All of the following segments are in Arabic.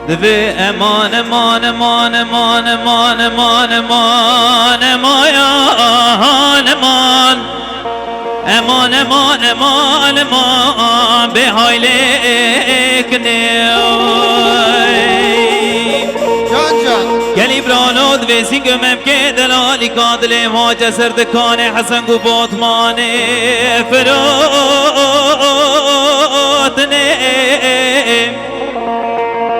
دوی امان امان امان امان امان امان امان امان امان امان امان امان امان به هایلک گلی برانود و سینگمم که دلالی کادل ما جسر دکان حسن گو باطمان فرات نیم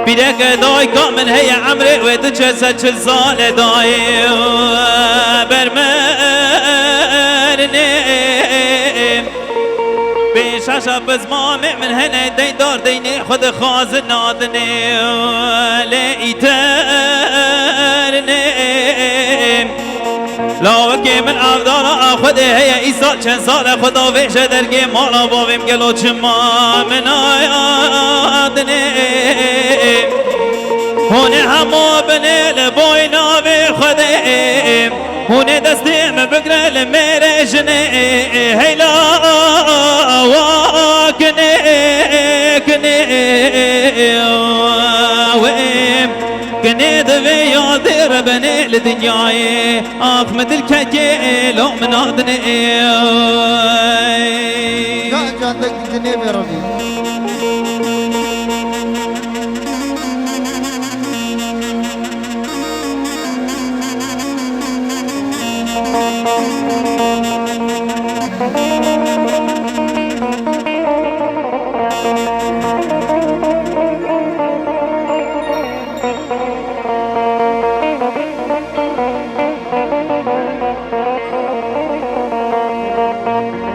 بیده که دای کامل هی عمره و تو چسد 40 سال دای برمرنیم بیشش بزمام من هنه دیدار دینی خود خواز نادنی لیترنیم لاوکی من افدارا خود هی ایسا چند سال خدا ویشه درگی مالا باویم گلو چما من آیادنیم هونه همو بنه لبای ناوی خودیم هونه دستیم بگره لمیره جنه هیلا واکنه کنه ویم کنه دوی یادی ربنه لدنیای آخ مدل ککی لو من آدنه جان دک جنه میرونی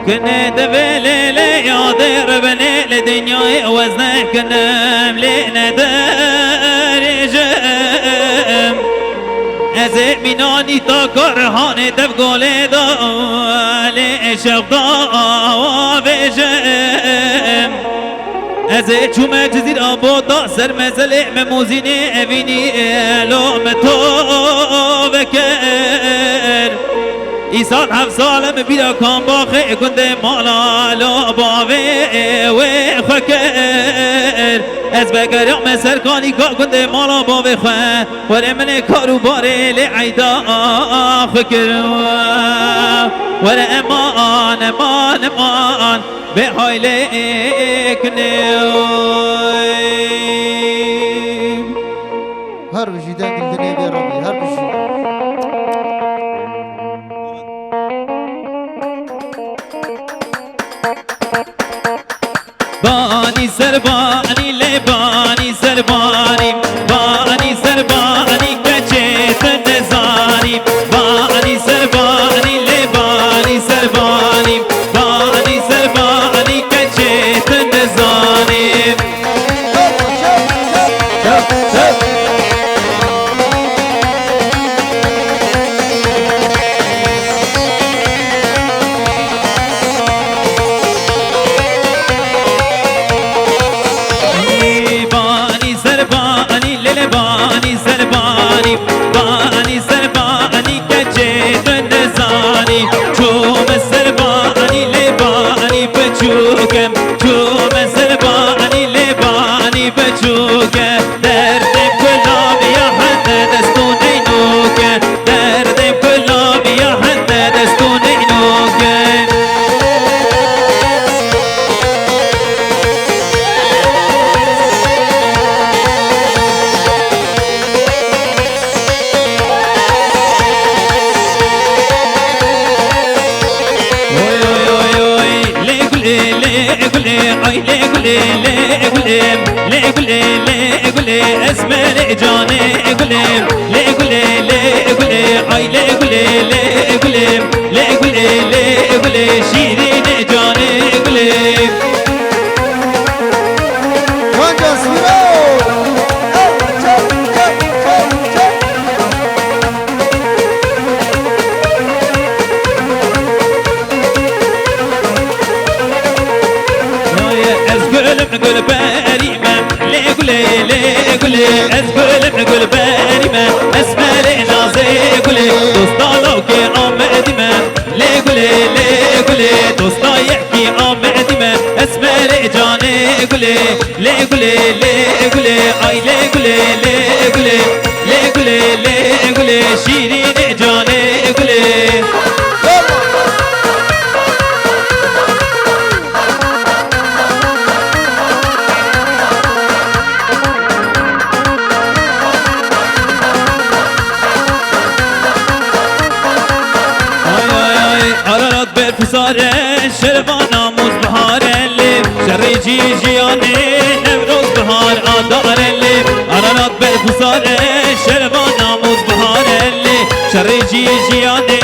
کنه دویلی لیادی ربنی لدنیای وزنه کنم لینداری جم از مینانی تا کارهانه دف گوله دالی شفتا بجم از چومه جزیر آبودا سر مزل مموزینی اوینی لوم تو بکر ایسان 7 سالم بیرا کام باخه کنده مالا لو باوه و خکر از بگرم سرکانی کا کنده مالا باوه خواه وره من کارو باره لعیدا خکر وره امان امان امان به حایله کنیم هر بشی دنگ جنه میرونی هر بشی بانی سربانی لبانی سربانی بانی سربانی کچه تنزانی بانی سربانی لبانی سربانی بانی سربانی کچه تنزانی بانی سربانی کچه تنزانی چوم سربانی لبانی بچوکم چوم سربانی لبانی بچوکم دردم کلام یا حد دستون اینوکم دردم کلام یا حد دستون اینوکم اسمر جانه گلم لگله لگله آی لگله لگلم لگله لگله شیرین جانه گلم جان جسمیرو نقول باريمة لقولي لقولي أسقول نقول باريمة أسمر نازي قولي دوستا لوكي أم قديمة لقولي لقولي دوستا يحكي أم قديمة أسمر جاني قولي لقولي gule le gule ay le gule le gule le gule le gule şirine cane gule بفساره شربانا مزبهار اللب شري جيجياني نبروز بهار آدار اللب أرانات بفساره شربانا مزبهار اللب شري جيجياني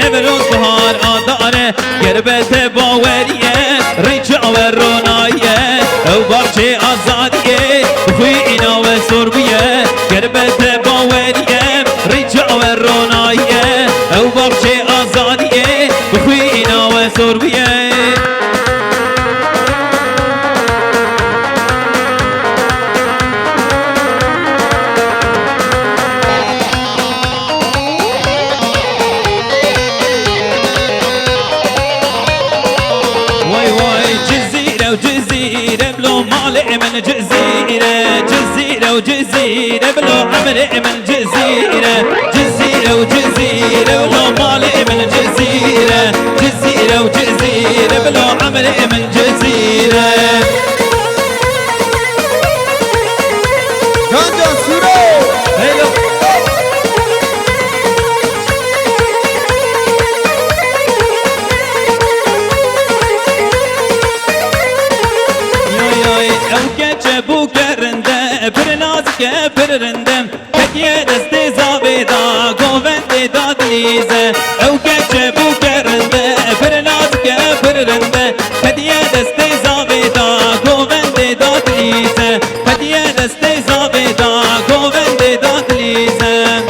نبروز بهار آدار قربت باوريه ريچ ورونايه او بارچه آزاديه بخوينا وسربيه قربت باوريه ريچ ورونايه او بارچه آزاديه بخوينا وسربيه من جزيرة جزيرة وجزيرة بلو عمري من جزيرة جزيرة وجزيرة ولو مالي من جزيرة جزيرة وجزيرة بلو عمري من جزيرة جانجا سورو هلو بو کرنده پر ناز که پر رندم کتیه دسته زاویدا گوونده دادلیزه او که بو کرنده پر ناز که پر رنده کتیه دسته زاویدا گوونده دادلیزه کتیه دسته زاویدا گوونده دادلیزه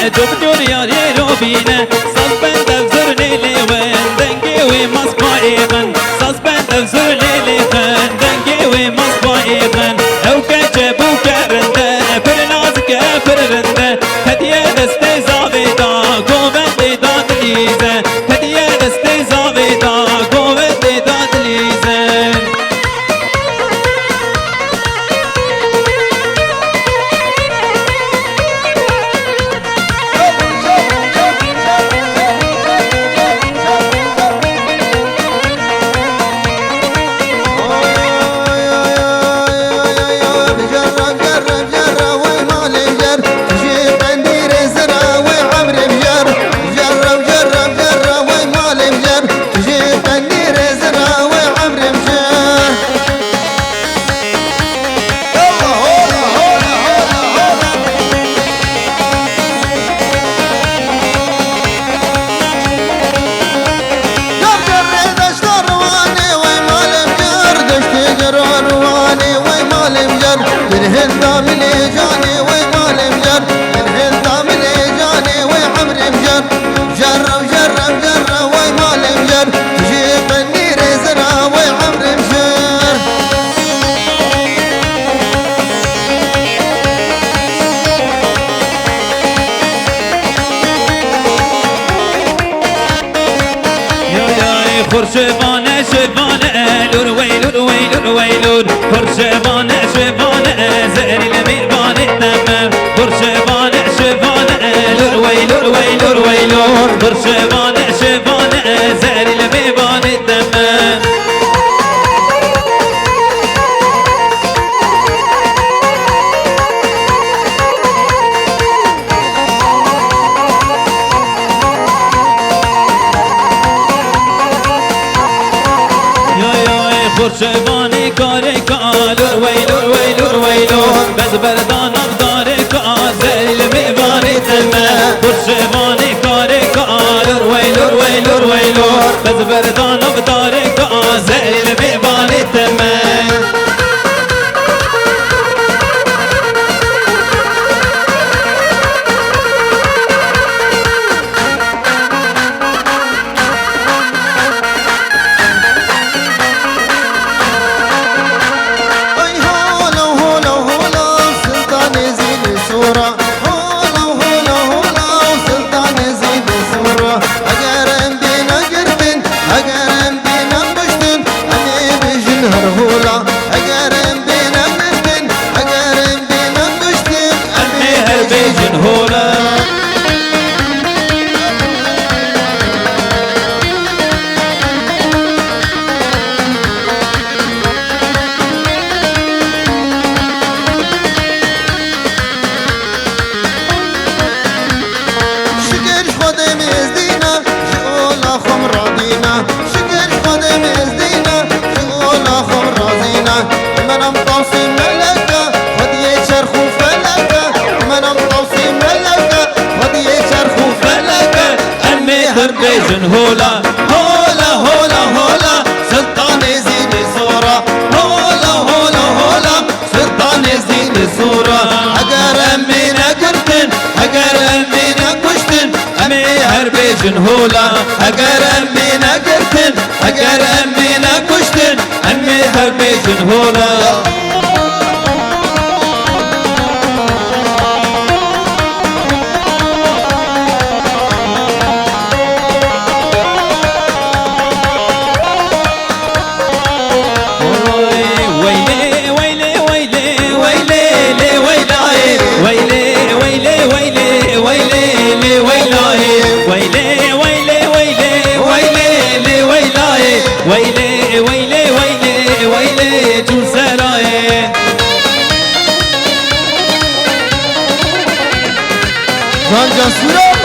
دكتور يا روبينا صصبن دفزر ليلي وين دنجي ومصبا ايغن صصبن دفزر ليلي وين دنجي ومصبا ايغن او كجبو كرنده برنازك برنده هديه دستي زاويدا قوة دادليزه هديه دستي زاويدا قوة دادليزه خرشبانه شبانه لور ويلور ويلور ويلور خرشبانه شبانه زهري لميبان التمام خرشبانه شبانه لور ويلور ويلور ويلور خرشبانه شبانه زهري لميبان التمام خرشباني كاري كالور ويلور ويلور ويلور بس بردان افداري كازل الميباني تمام خرشباني كاري كالور ويلور ويلور ويلور بس بردان افداري كازل الميباني تمام هولا هولا هولا هولا سلطان زين الصورة هولا هولا هولا سلطان زين الصورة اگر امين اگرتن اگر امين اگشتن امي هربيجن هولا اگر امين اگرتن اگر امين اگشتن امي هربيجن هولا ويلي ويلي ويلي ويلي جو سراي جان سورا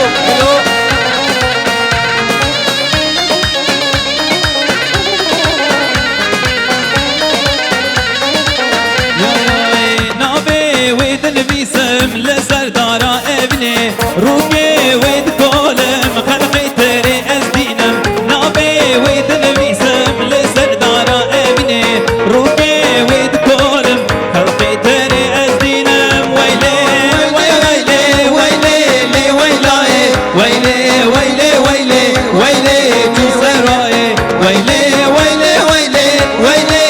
نابي ويد البيسم لسردارا ابني روكي ويد كولم خلقي تري ازدينم نابي ويد البيسم لسردارا ابني روكي ويد كولم خلقي تري ازدينم ويلي ويلي ويلي ويلي ويلي ويلي ويلي ويلي جو سراي ويلي ويلي ويلي ويلي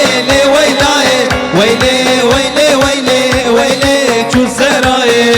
ويلي ويلي ويلي ويلي ويلي جو سراي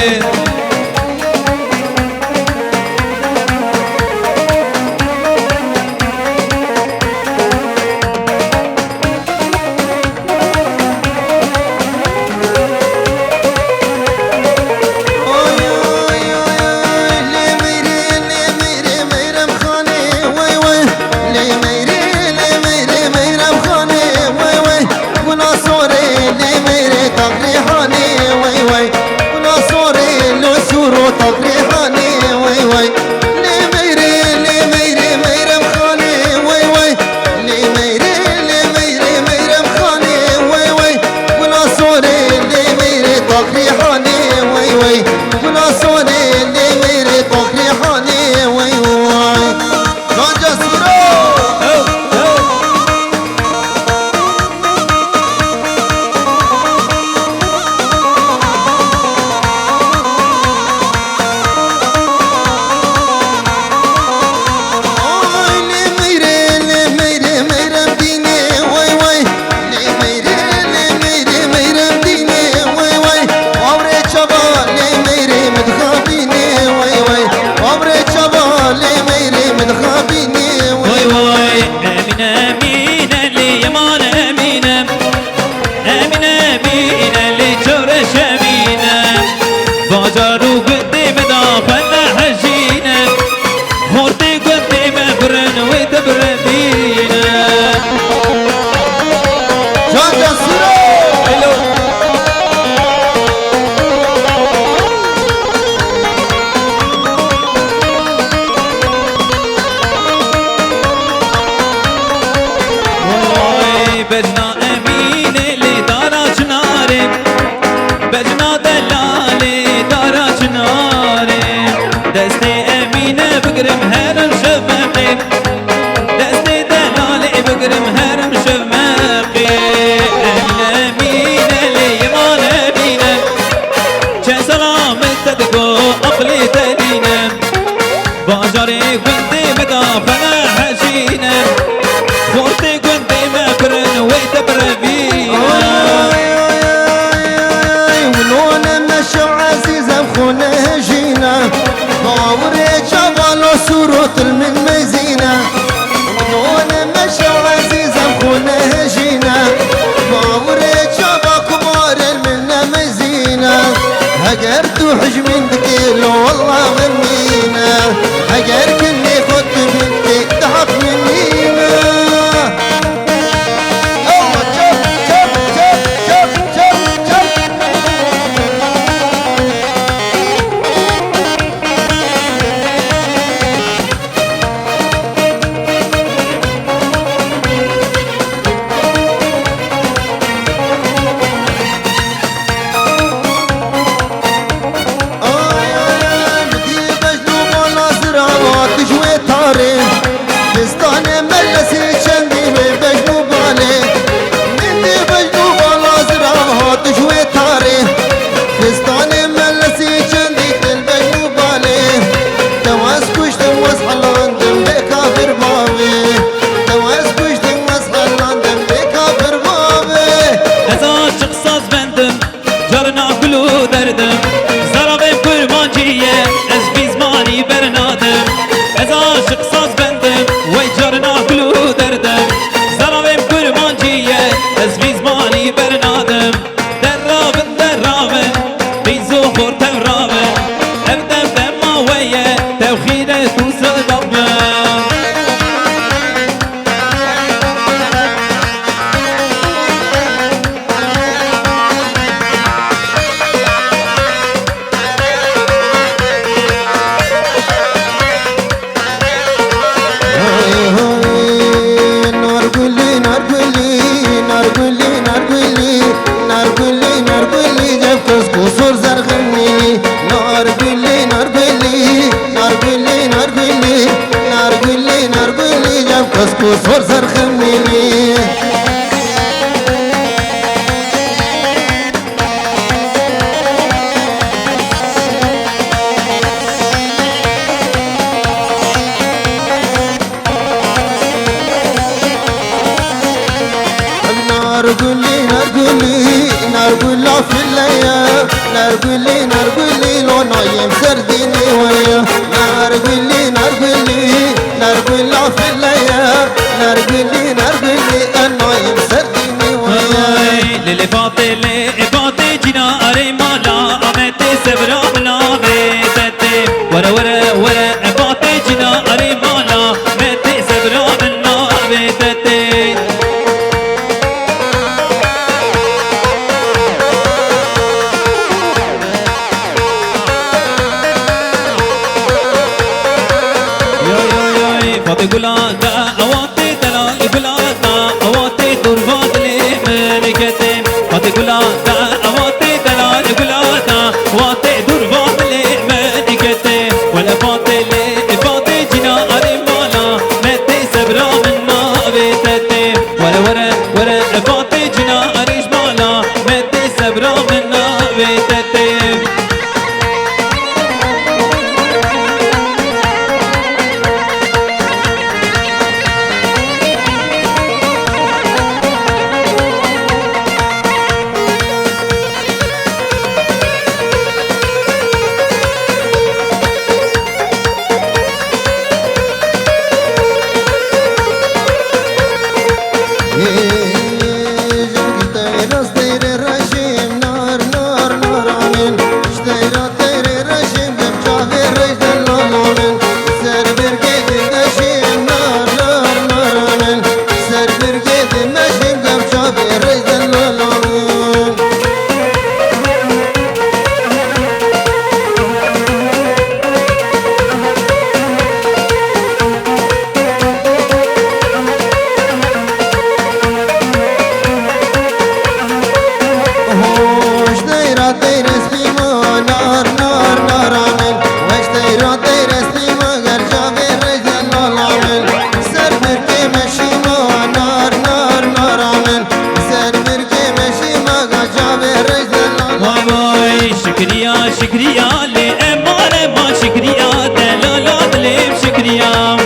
بجنا امين اللي دارا شناري بجنا دلالي دارا شناري دستي امين بقرم هرم شفقي دستي دلالي بقرم هرم شفقي امين اللي يمان امينه چه سلام تدقو اقلي تدينه باجاري كنتي مدافع حشينه خورتي كنتي مكرن وتبربينا ولونا مشو عزيزة بخونه جينا باوري جبالو سروت من مزينة ولونا مشو عزيزة بخونه جينا باوري جبا كبار من مزينة هجرتو حجمين دكيلو والله منينا هجر كني خد بنتك تحط منينا نارگلی نارگلی نارگلی نارگلی نارگلی جب کسکوسور زرخمی نارگلی نارگلی نارگلی نارگلی نارگلی نارگلی جب کسکوسور زرخمی نارگلی نارگلی نارگلا فیلیا نارگلی نارگلی لو نایم سردینی ویا نارگلی نارگلی نارگلا فیلیا نارگلی نارگلی نایم سردینی ویا لیلی فاطی جنا اری مالا آمد سبرا بلا بیتتی ورا ورا ورا فاطی جنا اری مالا آمد سبرا بلا بیتتی فاطي قلاتا أواتي دلال قلاتا أواتي تربات لي ملكتين فاطي قلاتا أواتي دلال قلاتا أواتي تربات لي ملكتين ولا فاطي لي فاطي جنا أريمالا متي سبرا من ما بيتتي ولا ورا ورا فاطي جنا أريجمالا متي سبرا من ما بيتتي شكريا شكريا لأمانة ما شكريا دلالات ليم شكريا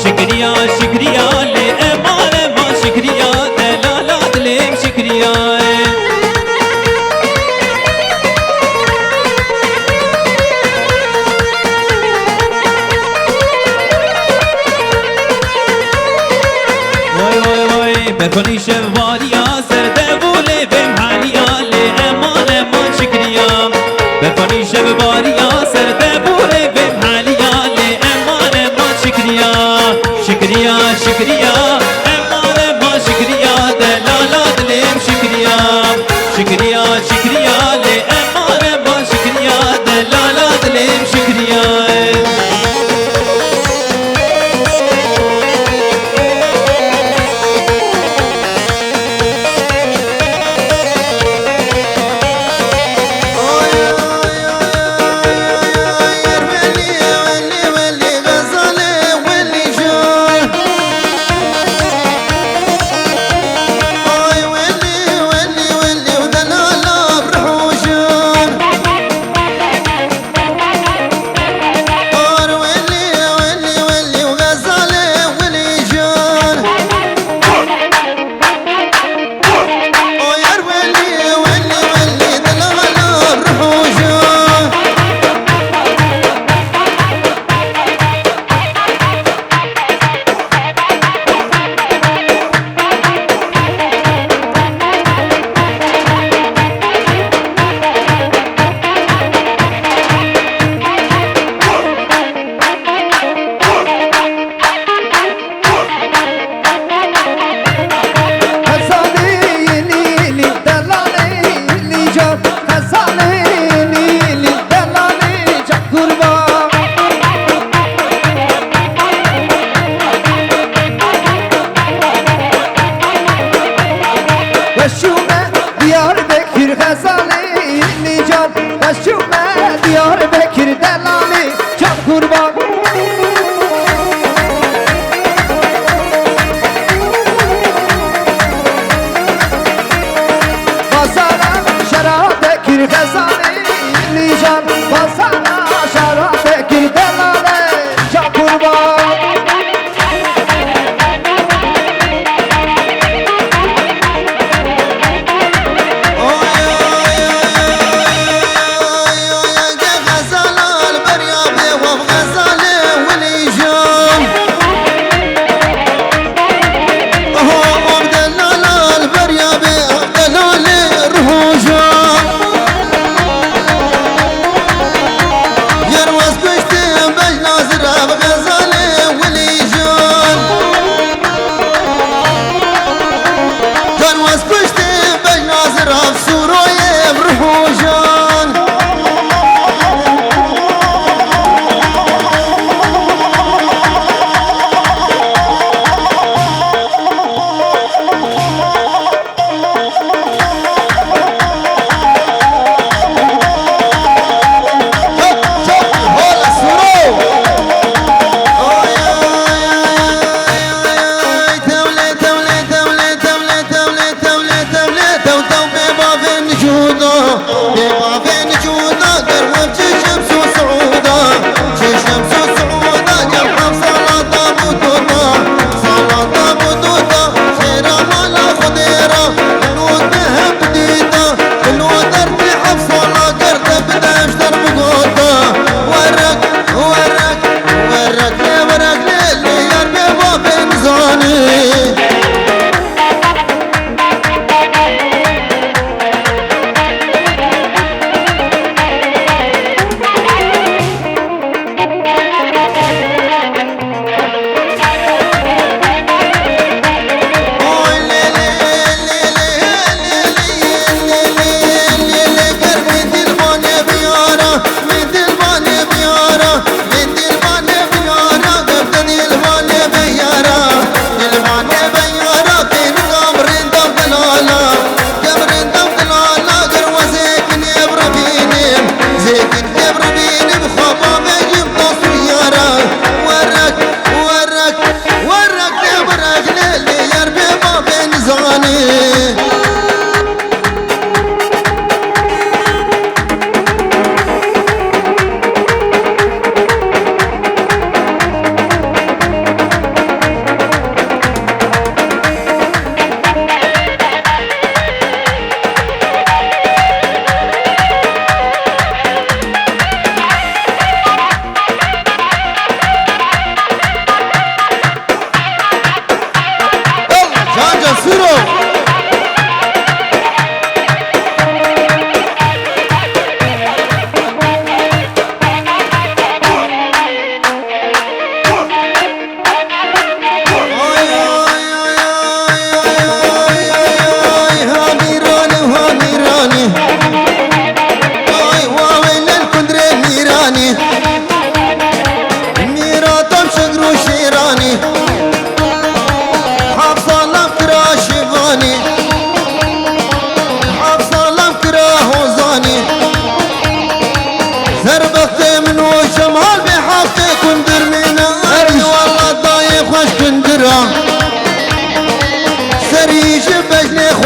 شكريا شكريا لأمانة ما شكريا دلالات ليم شكريا بفني شواريا سردبولي بمحاليا لأمانة ما شكريا بفني شواريا سردبولي بمحاليا لأمانة ما شكريا شكريا شكريا أمانة ما شكريا دلالات ليم شكريا شكريا شكريا لأمانة ما شكريا دلالات ليم شكريا قربان بسانا شراب كل خزاني لیجان بسانا شراب كل دلالي جا قربان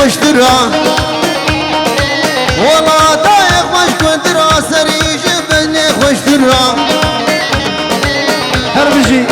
خوشترا والله دايق مش كنت راسري جبني خوشترا هربجي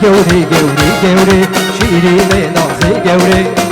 گوری گوری گوری شیرین نازی گوری